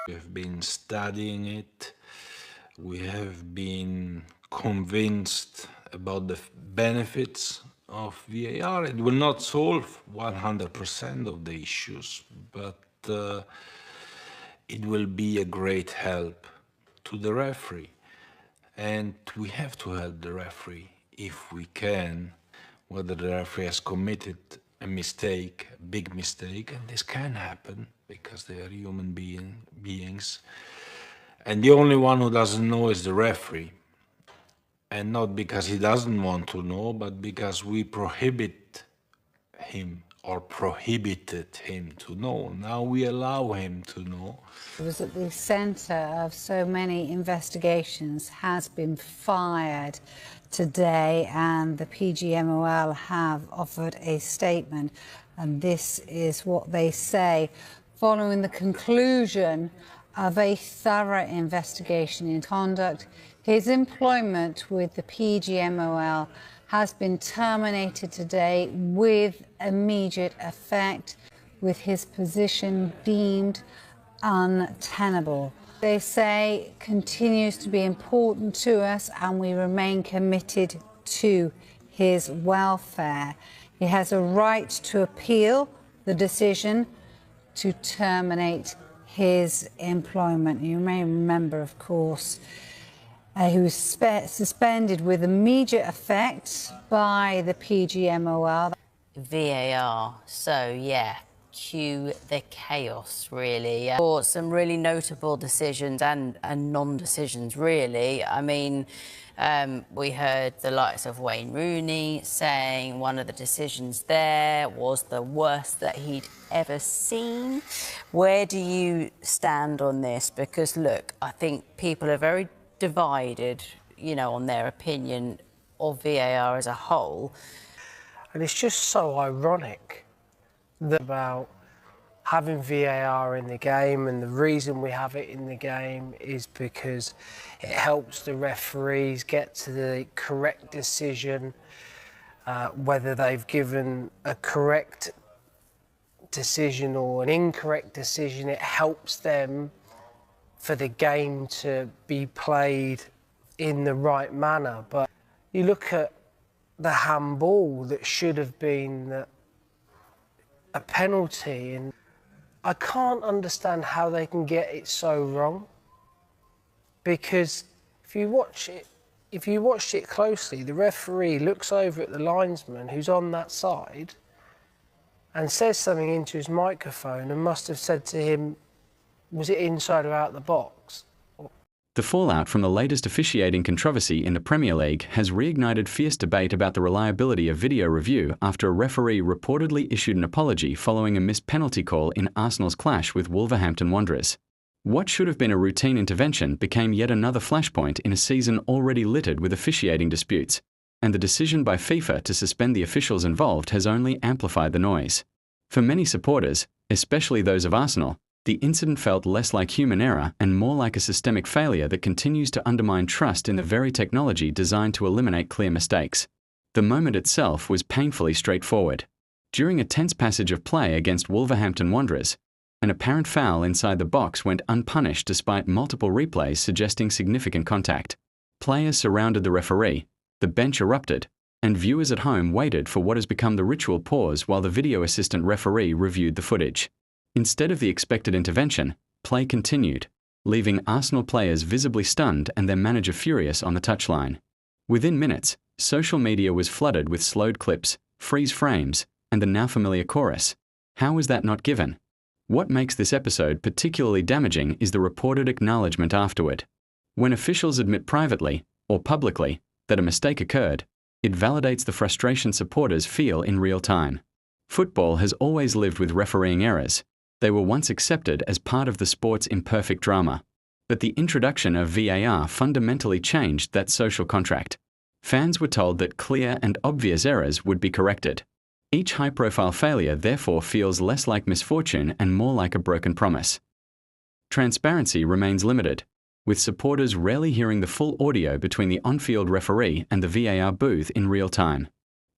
We have been studying it. We have been convinced about the benefits of VAR. It will not solve 100% of the issues, but it will be a great help to the referee. And we have to help the referee if we can, whether the referee has committed a mistake, a big mistake, and this can happen because they are human beings. And the only one who doesn't know is the referee. And not because he doesn't want to know, but because we prohibit him or prohibited him to know. Now we allow him to know. It was at the centre of so many investigations, has been fired today, and the PGMOL have offered a statement, and this is what they say. Following the conclusion of a thorough investigation in conduct, his employment with the PGMOL has been terminated today with immediate effect, with his position deemed untenable. They say continues to be important to us, and we remain committed to his welfare. He has a right to appeal the decision to terminate his employment. You may remember, of course, he was suspended with immediate effect by the PGMOL. VAR, so yeah, cue the chaos, really. For some really notable decisions and non-decisions, really. I mean, we heard the likes of Wayne Rooney saying one of the decisions there was the worst that he'd ever seen. Where do you stand on this? Because, look, I think people are very divided, you know, on their opinion of VAR as a whole. And it's just so ironic that about having VAR in the game, and the reason we have it in the game is because it helps the referees get to the correct decision, whether they've given a correct decision or an incorrect decision. It helps them for the game to be played in the right manner. But you look at the handball that should have been a penalty, and I can't understand how they can get it so wrong, because if you watched it closely, the referee looks over at the linesman who's on that side and says something into his microphone and must have said to him, was it inside or out the box? The fallout from the latest officiating controversy in the Premier League has reignited fierce debate about the reliability of video review after a referee reportedly issued an apology following a missed penalty call in Arsenal's clash with Wolverhampton Wanderers. What should have been a routine intervention became yet another flashpoint in a season already littered with officiating disputes, and the decision by FIFA to suspend the officials involved has only amplified the noise. For many supporters, especially those of Arsenal, the incident felt less like human error and more like a systemic failure that continues to undermine trust in the very technology designed to eliminate clear mistakes. The moment itself was painfully straightforward. During a tense passage of play against Wolverhampton Wanderers, an apparent foul inside the box went unpunished despite multiple replays suggesting significant contact. Players surrounded the referee, the bench erupted, and viewers at home waited for what has become the ritual pause while the video assistant referee reviewed the footage. Instead of the expected intervention, play continued, leaving Arsenal players visibly stunned and their manager furious on the touchline. Within minutes, social media was flooded with slowed clips, freeze frames, and the now familiar chorus. How was that not given? What makes this episode particularly damaging is the reported acknowledgement afterward. When officials admit privately, or publicly, that a mistake occurred, it validates the frustration supporters feel in real time. Football has always lived with refereeing errors. They were once accepted as part of the sport's imperfect drama. But the introduction of VAR fundamentally changed that social contract. Fans were told that clear and obvious errors would be corrected. Each high-profile failure therefore feels less like misfortune and more like a broken promise. Transparency remains limited, with supporters rarely hearing the full audio between the on-field referee and the VAR booth in real time.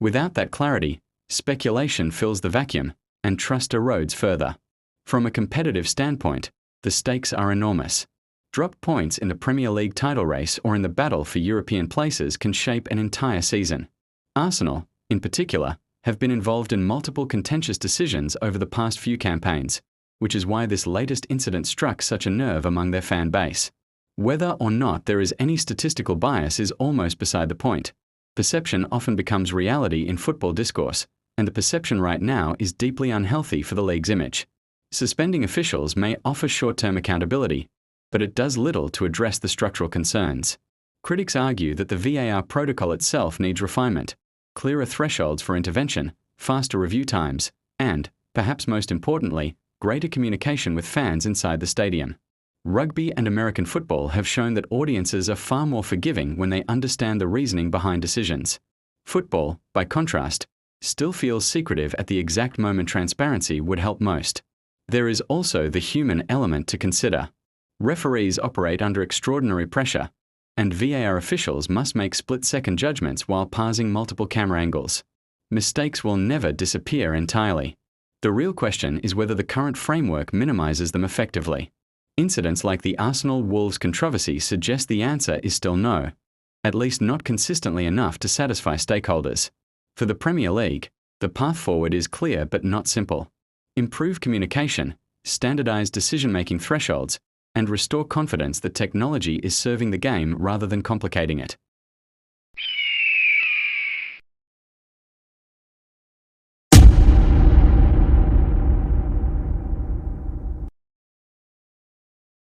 Without that clarity, speculation fills the vacuum, and trust erodes further. From a competitive standpoint, The stakes are enormous. Dropped points in the Premier League title race or in the battle for European places can shape an entire season. Arsenal, in particular, have been involved in multiple contentious decisions over the past few campaigns, which is why this latest incident struck such a nerve among their fan base. Whether or not there is any statistical bias is almost beside the point. Perception often becomes reality in football discourse, and the perception right now is deeply unhealthy for the league's image. Suspending officials may offer short-term accountability, but it does little to address the structural concerns. Critics argue that the VAR protocol itself needs refinement, clearer thresholds for intervention, faster review times, and, perhaps most importantly, greater communication with fans inside the stadium. Rugby and American football have shown that audiences are far more forgiving when they understand the reasoning behind decisions. Football, by contrast, still feels secretive at the exact moment transparency would help most. There is also the human element to consider. Referees operate under extraordinary pressure, and VAR officials must make split-second judgments while parsing multiple camera angles. Mistakes will never disappear entirely. The real question is whether the current framework minimizes them effectively. Incidents like the Arsenal-Wolves controversy suggest the answer is still no, at least not consistently enough to satisfy stakeholders. For the Premier League, the path forward is clear but not simple. Improve communication, standardize decision-making thresholds, and restore confidence that technology is serving the game rather than complicating it.